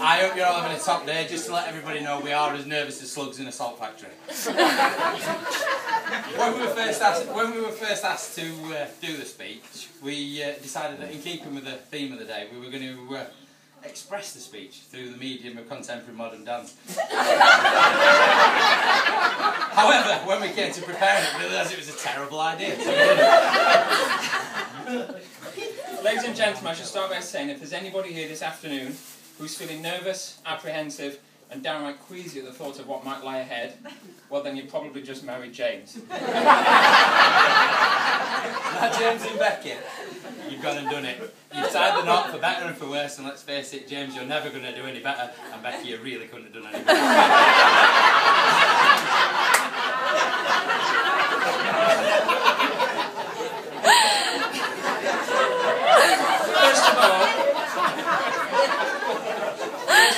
I hope you're all having a top day. Just to let everybody know, we are as nervous as slugs in a salt factory. When we were first asked to do the speech, we decided that in keeping with the theme of the day, we were going to express the speech through the medium of contemporary modern dance. However, when we came to preparing it, we realised it was a terrible idea. So we didn't. Ladies and gentlemen, I should start by saying if there's anybody here this afternoon who's feeling nervous, apprehensive and downright queasy at the thought of what might lie ahead, well then you probably just married James. Now James and Beckie, you've gone and done it. You've tied the knot for better and for worse, and let's face it, James, you're never going to do any better, and Beckie, you really couldn't have done any better.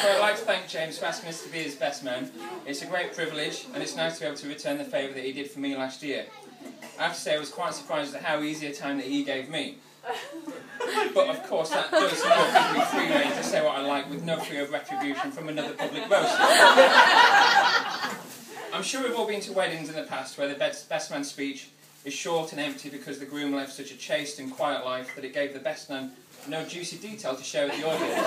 I'd like to thank James for asking us to be his best man. It's a great privilege, and it's nice to be able to return the favour that he did for me last year. I have to say I was quite surprised at how easy a time that he gave me. But of course that does not give me free rein to say what I like with no fear of retribution from another public roaster. I'm sure we've all been to weddings in the past where the best man speech is short and empty because the groom left such a chaste and quiet life that it gave the best man no juicy detail to share with the audience.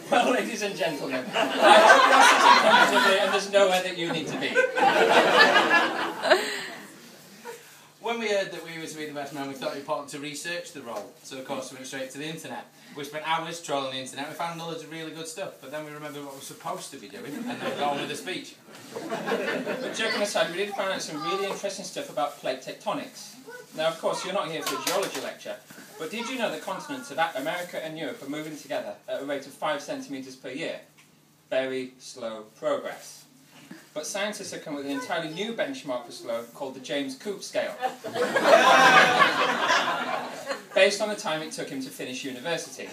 Well, ladies and gentlemen, I hope you're sitting comfortably and there's nowhere that you need to be. When we heard that we were to be the best man, we thought it important to research the role. So of course we went straight to the internet. We spent hours trolling the internet, we found loads of really good stuff, but then we remembered what we were supposed to be doing, and then we got on with the speech. But joking aside, we did find out some really interesting stuff about plate tectonics. Now of course you're not here for a geology lecture, but did you know the continents of America and Europe are moving together at a rate of 5 centimetres per year? Very slow progress. But scientists have come with an entirely new benchmark for slow called the James Coupe scale. Based on the time it took him to finish university.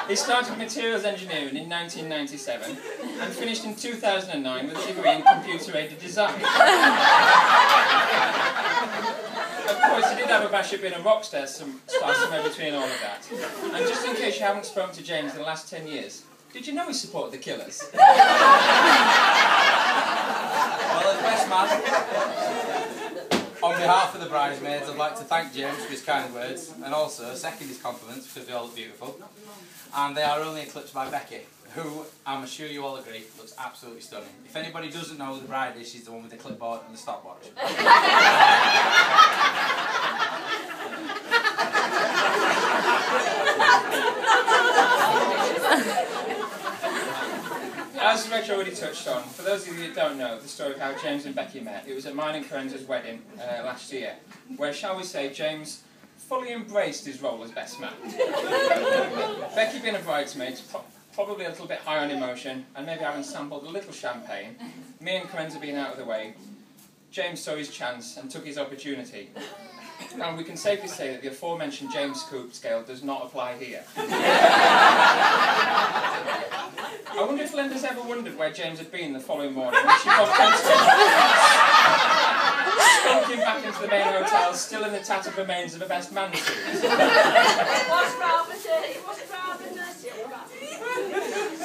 He started materials engineering in 1997 and finished in 2009 with a degree in computer-aided design. Of course, he did have a bash at being a rock star somewhere between all of that. And just in case you haven't spoken to James in the last 10 years, did you know he supported the Killers? Well, as best man, on behalf of the bridesmaids, I'd like to thank James for his kind words, and also second his compliments because they all look beautiful. And they are only eclipsed by Beckie, who, I'm sure you all agree, looks absolutely stunning. If anybody doesn't know who the bride is, she's the one with the clipboard and the stopwatch. As Reg already touched on, for those of you that don't know the story of how James and Beckie met, it was at mine and Corenza's wedding last year, where, shall we say, James fully embraced his role as best man. Beckie being a bridesmaid, probably a little bit high on emotion, and maybe having sampled a little champagne, me and Corenza being out of the way, James saw his chance and took his opportunity. And we can safely say that the aforementioned James Coupe scale does not apply here. I wonder if Linda's ever wondered where James had been the following morning when she bumped into him, skulking back into the main hotel, still in the tattered remains of a best man suit.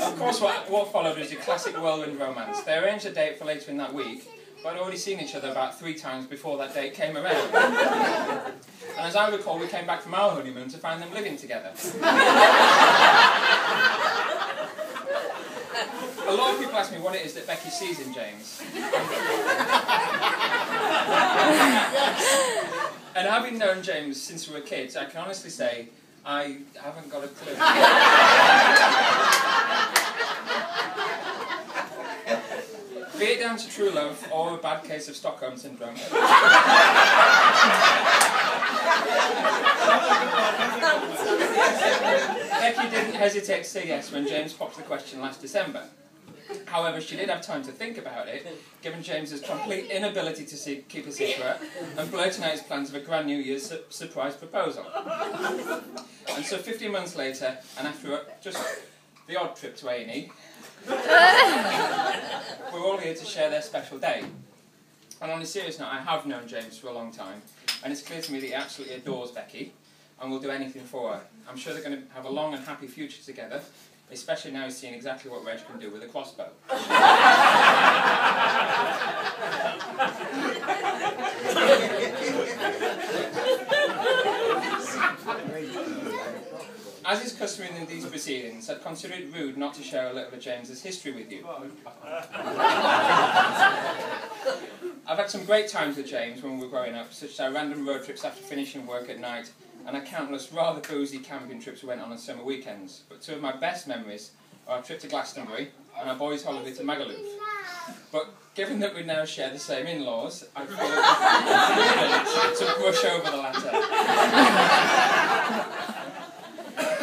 Of course, what followed was your classic whirlwind romance. They arranged a date for later in that week, but I'd already seen each other about 3 times before that date came around. And as I recall, we came back from our honeymoon to find them living together. A lot of people ask me what it is that Beckie sees in James. And having known James since we were kids, I can honestly say I haven't got a clue. Be it down to true love or a bad case of Stockholm Syndrome. Beckie didn't hesitate to say yes when James popped the question last December. However, she did have time to think about it, given James's complete inability to keep a secret and blurting out his plans of a grand New Year's surprise proposal. And so 15 months later, and after just the odd trip to A&E, we're all here to share their special day. And on a serious note, I have known James for a long time, and it's clear to me that he absolutely adores Beckie. and will do anything for her. I'm sure they're going to have a long and happy future together, especially now he's seeing exactly what Reg can do with a crossbow. As is customary in these proceedings, I'd consider it rude not to share a little of James's history with you. I've had some great times with James when we were growing up, such as our random road trips after finishing work at night, and our countless rather boozy camping trips we went on summer weekends. But two of my best memories are our trip to Glastonbury and our boys' holiday to Magaluf. But given that we now share the same in-laws, I feel it's to brush over the latter.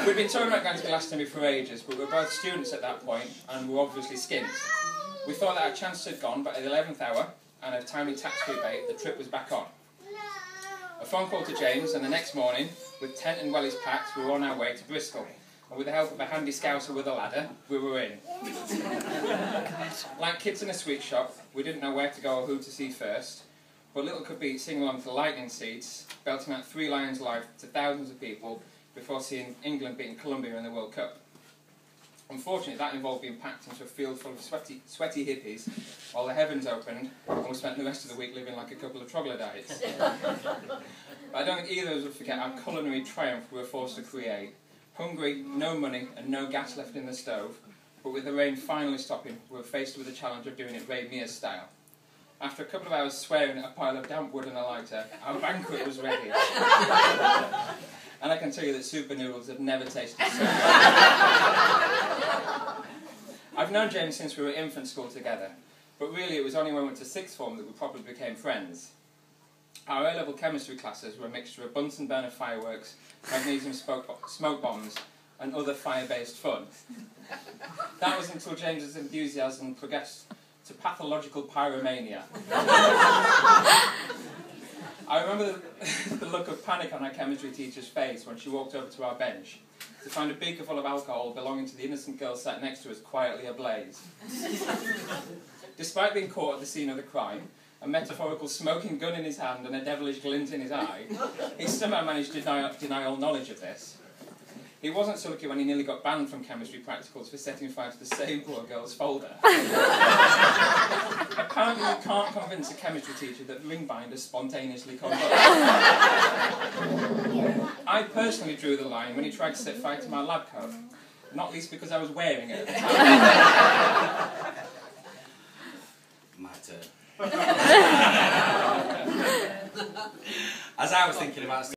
We'd been talking about going to Glastonbury for ages, but we were both students at that point, and we were obviously skint. We thought that our chances had gone, but at the 11th hour, and a timely tax rebate, the trip was back on. A phone call to James, and the next morning, with tent and wellies packed, we were on our way to Bristol. And with the help of a handy scouser with a ladder, we were in. Like kids in a sweet shop, we didn't know where to go or who to see first, but little could be sing along to lightning seeds, belting out 3 Lions live to thousands of people before seeing England beating Colombia in the World Cup. Unfortunately, that involved being packed into a field full of sweaty hippies while the heavens opened, and we spent the rest of the week living like a couple of troglodytes. But I don't think either of us would forget our culinary triumph we were forced to create. Hungry, no money, and no gas left in the stove, but with the rain finally stopping, we were faced with the challenge of doing it Ray Mears style. After a couple of hours swearing at a pile of damp wood and a lighter, our banquet was ready. And I can tell you that super noodles have never tasted so good. I've known James since we were at infant school together, but really it was only when we went to sixth form that we properly became friends. Our A-level chemistry classes were a mixture of Bunsen burner fireworks, magnesium smoke bombs, and other fire-based fun. That was until James's enthusiasm progressed to pathological pyromania. I remember the look of panic on our chemistry teacher's face when she walked over to our bench to find a beaker full of alcohol belonging to the innocent girl sat next to us quietly ablaze. Despite being caught at the scene of the crime, a metaphorical smoking gun in his hand and a devilish glint in his eye, he somehow managed to deny all knowledge of this. He wasn't so lucky when he nearly got banned from chemistry practicals for setting fire to the same poor girl's folder. Apparently you can't convince a chemistry teacher that ring binders spontaneously combust. I personally drew the line when he tried to set fire to my lab coat, not least because I was wearing it at the time. My turn. As I was thinking about